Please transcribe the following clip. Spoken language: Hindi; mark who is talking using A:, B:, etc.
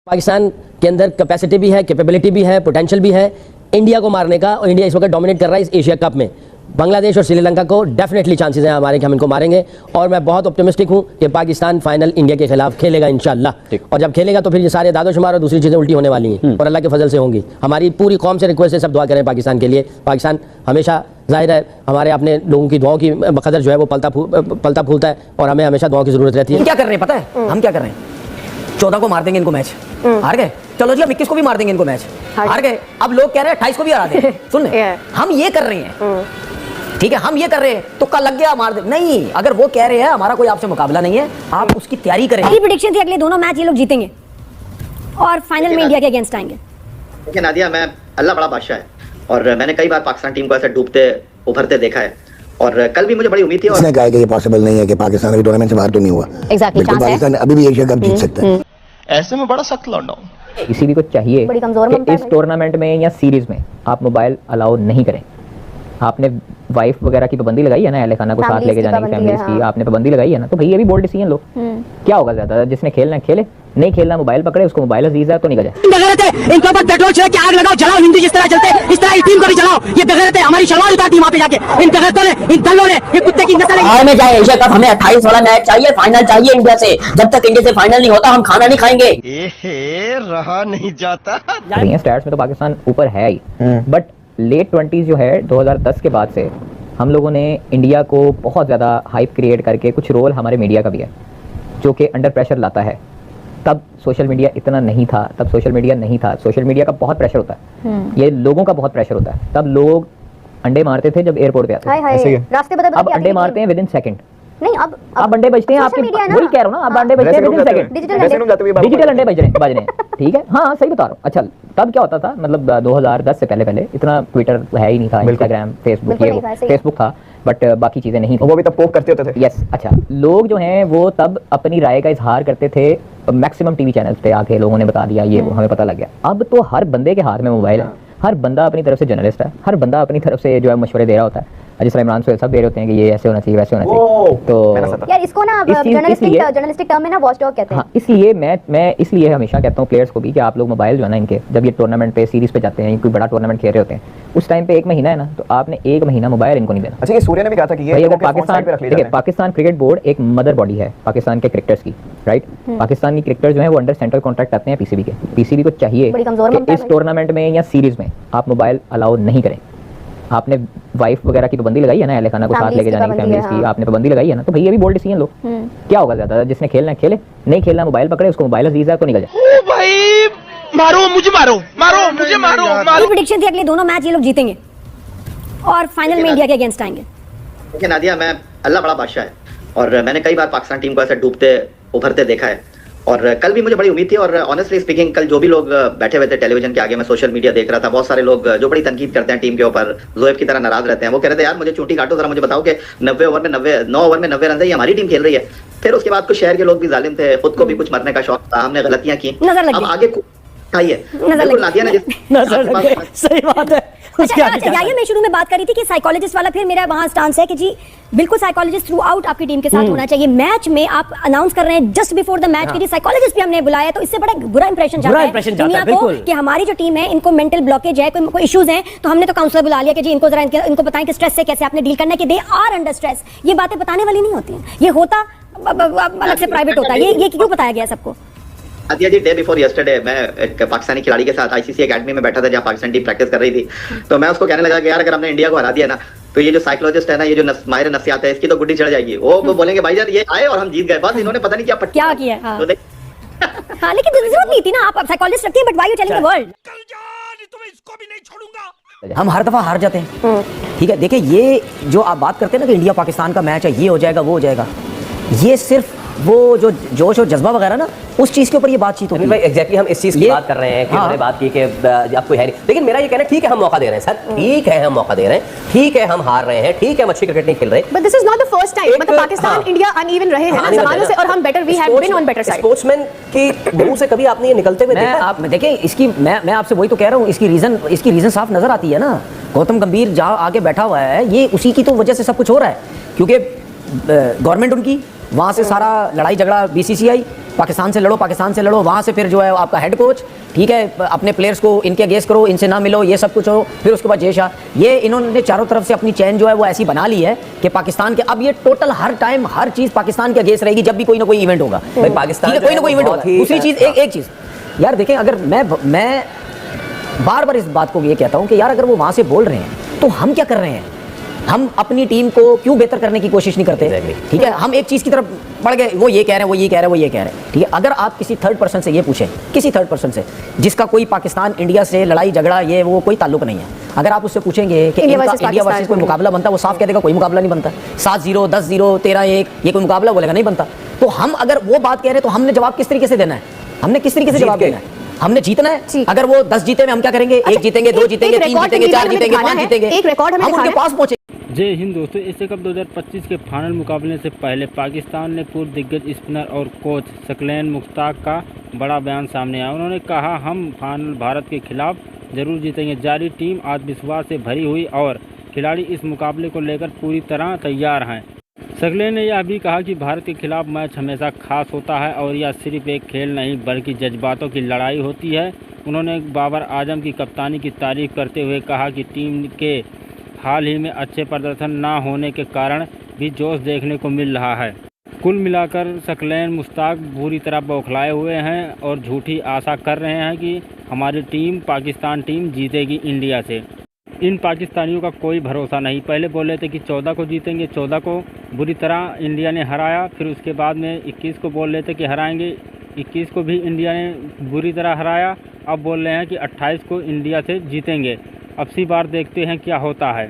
A: पाकिस्तान के अंदर कैपेसिटी भी है, कैपेबिलिटी भी है, पोटेंशियल भी है इंडिया को मारने का। और इंडिया इस वक्त डोमिनेट कर रहा है इस एशिया कप में। बांग्लादेश और श्रीलंका को डेफिनेटली चांसेस हैं हमारे कि हम इनको मारेंगे। और मैं बहुत ऑप्टिमिस्टिक हूं कि पाकिस्तान फाइनल इंडिया के खिलाफ खेलेगा इंशाल्लाह। और जब खेलेगा तो फिर ये सारे दादोशुमार और दूसरी चीज़ें उल्टी होने वाली हैं और अल्लाह के फजल से होंगी। हमारी पूरी कौम से रिक्वेस्ट है, सब दुआ करें पाकिस्तान के लिए। पाकिस्तान हमेशा जाहिर है हमारे अपने लोगों की दुआओं की बकदर जो है वो पलता फूलता है और हमें हमेशा दुआओं की जरूरत रहती है।
B: क्या कर रहे हैं पता है हम क्या कर रहे हैं? 14 को मार देंगे इनको मैच, हार गए। चलो जी, 21 को भी मार देंगे इनको मैच, हार गए। अब लोग कह रहे हैं 28 को भी हरा देंगे। सुन हम ये कर रहे हैं, ठीक है, हम ये कर रहे हैं तो कल लग गया मार दे। नहीं, अगर वो कह रहे हैं हमारा कोई आपसे मुकाबला नहीं है, आप उसकी तैयारी करें।
C: मेरी प्रेडिक्शन थी अगले दोनों मैच ये लोग जीतेंगे और फाइनल में इंडिया के अगेंस्ट आएंगे।
D: देखिए नादिया, मैं अल्लाह बड़ा बादशाह है और मैंने कई बार पाकिस्तान टीम को ऐसे डूबते उभरते देखा है और कल भी मुझे बड़ी उम्मीद थी। और
E: इसने कहा कि ये पॉसिबल नहीं है कि पाकिस्तान अभी टूर्नामेंट से बाहर तो नहीं हुआ।
C: एग्जैक्टली,
E: पाकिस्तान अभी भी एशिया कप जीत सकता है।
F: ऐसे में बड़ा सख्त लौंडा हूं।
G: किसी भी को चाहिए कि इस टूर्नामेंट में या सीरीज में आप मोबाइल अलाउ नहीं करें। आपने वाइफ वगैरह की पाबंदी लगाई है ना, अहले खाना को साथ लेके जाने की, फैमिलीज की आपने पाबंदी लगाई है ना, तो भैया भी बोल्ड डिसीजन लो। क्या होगा ज्यादा, जिसने खेलना है खेले, नहीं खेलना मोबाइल पकड़े, उसको मोबाइल अजीज है तो निकल जाए।
H: इनके ऊपर पेट्रोल छिड़क के आग लगाओ, जलाओ, हिंदी जिस तरह चलते हैं इस तरह इस टीम को भी जलाओ। ये बेगैरत है, हमारी शलवार उतारती वहां पे जाके। इन बेगैरतों ने, इन दलों ने, ये कुत्ते की नस्ल है।
B: में जाए एशिया कप, हमें 28 वाला मैच चाहिए, फाइनल चाहिए इंडिया से। जब तक इंडिया से फाइनल नहीं होता हम खाना नहीं खाएंगे।
F: रहा नहीं जाता।
G: स्टैट्स में तो पाकिस्तान ऊपर है ही, बट लेट 20s जो है 2010 के बाद से हम लोगों ने इंडिया को बहुत ज़्यादा हाइप क्रिएट करके, कुछ रोल हमारे मीडिया का भी है जो कि अंडर प्रेशर लाता है। तब सोशल मीडिया इतना नहीं था, तब सोशल मीडिया नहीं था। सोशल मीडिया का बहुत प्रेशर होता है, ये लोगों का बहुत प्रेशर होता है। तब लोग अंडे मारते थे जब एयरपोर्ट पे आते थे, अब अंडे मारते हैं विद इन सेकंड।
C: नहीं, अब
G: अंडे बजते हैं आपके, वही कह रहा हूँ ना, अब अंडे बजते हैं विद इन सेकंड। डिजिटल अंडे बज रहे हैं, ठीक है। हाँ सही बता रहा हूँ। अच्छा, तब क्या होता था, मतलब 2010 से पहले इतना ट्विटर है ही नहीं था, इंस्टाग्राम, फेसबुक, ये फेसबुक था बट बाकी चीजें नहीं थी।
I: वो भी तब पोक करते होते थे।
G: यस, अच्छा, लोग जो हैं वो तब अपनी राय का इजहार करते थे मैक्सिमम टीवी चैनल्स पे आके, लोगों ने बता दिया, ये वो हमें पता लग गया। अब तो हर बंदे के हाथ में मोबाइल है, हर बंदा अपनी तरफ से जर्नलिस्ट है, हर बंदा अपनी तरफ से जो है मशवरे दे रहा होता है। जिस तरह इमरान सोहेल सब दे रहे होते हैं कि ये ऐसे होना चाहिए, वैसे होना चाहिए। तो
C: यार इसको ना जर्नलिस्टिक टर्म में ना वॉचडॉग कहते हैं।
G: हाँ, इसलिए मैं इसलिए हमेशा कहता हूँ प्लेयर्स को भी कि आप लोग मोबाइल जो है ना इनके, जब ये टूर्नामेंट पे सीरीज पे जाते हैं, कोई बड़ा टूर्नामेंट खेल रहे होते हैं, उस टाइम पे 1 महीना है ना, तो आपने 1 महीना मोबाइल इनको नहीं देना।
I: अच्छा, ये सूर्य ने भी कहा था कि ये
G: पाकिस्तान, देखिए पाकिस्तान क्रिकेट बोर्ड एक मदर बॉडी है पाकिस्तान के क्रिकेटर्स की, राइट। पाकिस्तानी क्रिकेटर जो है वो अंडर सेंट्रल कॉन्ट्रैक्ट आते हैं पीसीबी के। पीसीबी को चाहिए कि इस टूर्नामेंट में या सीरीज में आप मोबाइल अलाउ नहीं करें। आपने वाइफ वगैरह की पाबंदी लगाई है ना, अहले खाना को साथ लेके जाने की, फैमिलीज की आपने पाबंदी लगाई है ना, तो भैया भी बोल्ड डिसीजन लो। क्या होगा ज्यादा, जिसने खेलना है खेले, नहीं खेलना मोबाइल पकड़े, उसको मोबाइल अजीज है तो निकल जाए।
F: ओ भाई, मारो मुझे, मारो मारो मुझे, मारो।
C: मेरी प्रेडिक्शन थी अगले दोनों मैच ये लोग जीतेंगे और फाइनल में इंडिया के अगेंस्ट आएंगे।
D: देखिए नादिया, मैं अल्लाह बड़ा बादशाह है और मैंने कई बार पाकिस्तान टीम को ऐसे डूबते उभरते देखा है और कल भी मुझे बड़ी उम्मीद थी। और ऑनेस्टली स्पीकिंग, कल जो भी लोग बैठे हुए थे टेलीविजन के आगे, मैं सोशल मीडिया देख रहा था, बहुत सारे लोग जो बड़ी तनकीद करते हैं टीम के ऊपर, जोएब की तरह नाराज रहते हैं। वो कह रहे थे यार मुझे चूंटी काटो, जरा मुझे बताओ कि 9 ओवर में 90 रन है, ये हमारी टीम खेल रही है। फिर उसके बाद कुछ शहर के लोग भी जालिम थे, खुद को भी कुछ मरने का शौक था, हमने गलतियां की, अब आगे आइए।
C: सही बात है। अच्छा, मैं शुरू में बात कर रही थी कि साइकोलॉजिस्ट वाला, फिर मेरा वहां स्टांस है कि जी बिल्कुल साइकोलॉजिस्ट थ्रू आउट आपकी टीम के साथ होना चाहिए। मैच में आप अनाउंस कर रहे हैं जस्ट बिफोर द मैच कि साइकोलॉजिस्ट भी हमने बुलाया, तो इससे बड़ा बुरा इंप्रेशन जाता है दुनिया को कि हमारी जो टीम है इनको मेंटल ब्लॉकेज है, कोई इश्यूज हैं, तो हमने तो काउंसलर बुला लिया कि जी इनको जरा इनको बताएं कि स्ट्रेस से कैसे आपने डील करना है, कि दे आर अंडर स्ट्रेस। ये बातें बताने वाली नहीं होती हैं, ये होता अलग से प्राइवेट होता है। ये क्यों बताया गया सबको?
D: अदिया जी, डे बिफोर यस्टरडे मैं एक पाकिस्तानी खिलाड़ी के साथ आईसीसी एकेडमी में बैठा था जहाँ पाकिस्तान टीम प्रैक्टिस कर रही थी। तो मैं उसको कहने लगा कि यार अगर हमने इंडिया को हरा दिया ना, तो ये जो साइकोलॉजिस्ट है ना, ये जो माहिर नफ्सियात है, इसकी तो गुड्डी चढ़ जाएगी। वो बोलेंगे भाई यार ये आए और हम जीत गए, बस इन्होंने पता नहीं क्या
C: किया। हाँ, लेकिन जरूरत नहीं थी ना, आप साइकोलॉजिस्ट रखती हैं, but why you telling the world?
F: इसको भी नहीं छोड़ूंगा।
B: हम हर दफा हार जाते हैं, ठीक है। देखिए, ये जो आप बात करते हैं ना कि इंडिया पाकिस्तान का मैच है, ये हो जाएगा वो हो जाएगा, ये सिर्फ वो जो जोश और जज्बा वगैरह ना, उस चीज के ऊपर ये बातचीत होती है।
J: एग्जैक्टली हम इस चीज की बात कर रहे हैं कि हमने बात की कि आपको है नहीं, लेकिन मेरा ये कहना है ठीक है हम मौका दे रहे हैं सर, ठीक है हम मौका दे रहे हैं, ठीक है हम हार रहे हैं, ठीक है हम अच्छी क्रिकेट नहीं खेल रहे,
K: but this is not the first time. मतलब पाकिस्तान इंडिया अनइवन रहे हैं ना ज़मानों से, और हम better, we have been on better side.
J: Sportsman की मुंह से कभी आपने ये निकलते हुए देखा?
B: आप देखिए, इसकी मैं आपसे वही तो कह रहा हूँ, इसकी रीजन साफ नजर आती है ना। गौतम गंभीर जहाँ आगे बैठा हुआ है, ये उसी की तो वजह से सब कुछ हो रहा है, क्योंकि गवर्नमेंट उनकी वहाँ से सारा लड़ाई झगड़ा बीसीसीआई, पाकिस्तान से लड़ो, वहाँ से फिर जो है आपका हेड कोच, ठीक है, अपने प्लेयर्स को इनके अगेंस्ट करो, इनसे ना मिलो, ये सब कुछ हो, फिर उसके बाद जय शाह। ये इन्होंने चारों तरफ से अपनी चैन जो है वो ऐसी बना ली है कि पाकिस्तान के अब ये टोटल हर टाइम हर चीज़ पाकिस्तान के अगेंस्ट रहेगी जब भी कोई ना कोई इवेंट होगा।
J: भाई पाकिस्तान
B: कोई ना कोई इवेंट होगा। दूसरी चीज़, एक चीज़ यार देखें, अगर मैं बार बार इस बात को ये कहता हूँ कि यार अगर वो वहाँ से बोल रहे हैं तो हम क्या कर रहे हैं? हम अपनी टीम को क्यों बेहतर करने की कोशिश नहीं करते? ठीक है, हम एक चीज़ की तरफ बढ़ गए, वो ये कह रहे हैं, ठीक है। अगर आप किसी थर्ड पर्सन से ये पूछें, किसी थर्ड पर्सन से जिसका कोई पाकिस्तान इंडिया से लड़ाई झगड़ा ये वो कोई ताल्लुक नहीं है, अगर आप उससे पूछेंगे कि इंडिया वर्सेस कोई मुकाबला बनता, वो साफ कह देगा कोई मुकाबला नहीं बनता। 7-0, 10-0, 13-1 ये कोई मुकाबला बोलेगा नहीं बनता। तो हम अगर वो बात कह रहे हैं तो हमने जवाब किस तरीके से देना है? हमने किस तरीके से जवाब देना है? हमने जीतना है। अगर वो 10 जीते में हम क्या करेंगे? 1 जीतेंगे, 2 जीतेंगे, 3 जीतेंगे, 4 जीतेंगे, 5 जीतेंगे,
K: एक रिकॉर्ड हमें
F: हम उनके
K: पास
F: पहुंचे। जय हिंद दोस्तों, एशिया कप 2025 के फाइनल मुकाबले से पहले पाकिस्तान ने पूर्व दिग्गज स्पिनर और कोच सकलैन मुश्ताक का बड़ा बयान सामने आया। उन्होंने कहा, हम फाइनल भारत के खिलाफ जरूर जीतेंगे। जारी टीम आत्मविश्वास से भरी हुई और खिलाड़ी इस मुकाबले को लेकर पूरी तरह तैयार हैं। सकलैन ने यह भी कहा कि भारत के खिलाफ मैच हमेशा खास होता है और यह सिर्फ एक खेल नहीं बल्कि जज्बातों की लड़ाई होती है। उन्होंने बाबर आजम की कप्तानी की तारीफ करते हुए कहा कि टीम के हाल ही में अच्छे प्रदर्शन न होने के कारण भी जोश देखने को मिल रहा है। कुल मिलाकर सकलैन मुश्ताक पूरी तरह बौखलाए हुए हैं और झूठी आशा कर रहे हैं कि हमारी टीम पाकिस्तान टीम जीतेगी इंडिया से। इन पाकिस्तानियों का कोई भरोसा नहीं। पहले बोले थे कि 14 को जीतेंगे, 14 को बुरी तरह इंडिया ने हराया, फिर उसके बाद में 21 को बोल रहे थे कि हराएंगे, 21 को भी इंडिया ने बुरी तरह हराया। अब बोल रहे हैं कि 28 को इंडिया से जीतेंगे। अब सी बार देखते हैं क्या होता है।